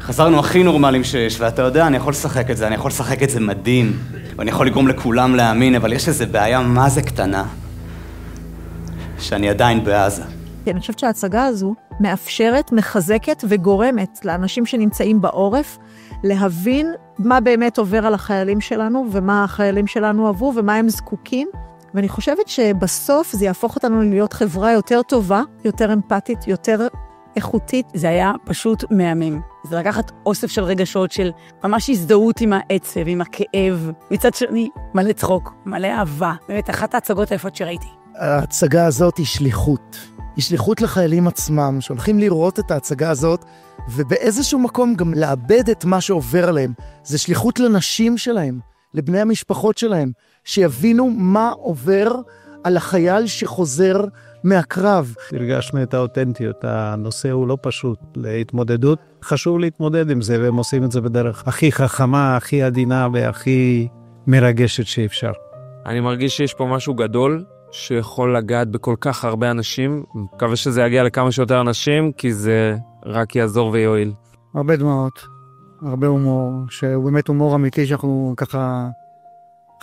חזרנו הכי נורמליים שיש, ואתה יודע, אני יכול לשחק את זה, אני יכול לשחק את זה מדהים, ואני יכול לגרום לכולם להאמין, אבל יש איזו בעיה מה זה קטנה, שאני עדיין בעזה. אני חושבת שההצגה הזו מאפשרת, מחזקת וגורמת לאנשים שנמצאים בעורף, להבין מה באמת עובר על החיילים שלנו, ומה החיילים שלנו עברו, ומה הם זקוקים. ואני חושבת שבסוף זה יהפוך אותנו להיות חברה יותר טובה, יותר אמפתית, יותר איכותית. זה היה פשוט מהמם. זה לקחת אוסף של רגשות, של ממש הזדהות עם העצב, עם הכאב. מצד שני, מלא צחוק, מלא אהבה. באמת, אחת ההצגות היפות שראיתי. ההצגה הזאת היא שליחות. היא שליחות לחיילים עצמם, שהולכים לראות את ההצגה הזאת, ובאיזשהו מקום גם לאבד את מה שעובר עליהם. זה שליחות לנשים שלהם, לבני המשפחות שלהם, שיבינו מה עובר על החייל שחוזר מהקרב. הרגשנו את האותנטיות, הנושא הוא לא פשוט להתמודדות, חשוב להתמודד עם זה, והם עושים את זה בדרך הכי חכמה, הכי עדינה והכי מרגשת שאפשר. אני מרגיש שיש פה משהו גדול, שיכול לגעת בכל כך הרבה אנשים, מקווה שזה יגיע לכמה שיותר אנשים, כי זה רק יעזור ויועיל. הרבה דמעות, הרבה הומור, שהוא באמת הומור אמיתי שאנחנו ככה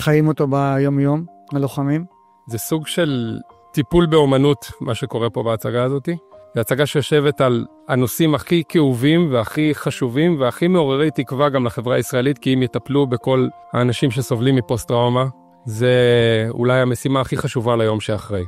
חיים אותו ביום יום, הלוחמים. זה סוג של טיפול באומנות, מה שקורה פה בהצגה הזאת. זו הצגה שיושבת על הנושאים הכי כאובים והכי חשובים והכי מעוררי תקווה גם לחברה הישראלית, כי אם יטפלו בכל האנשים שסובלים מפוסט-טראומה, זה אולי המשימה הכי חשובה ליום שאחרי.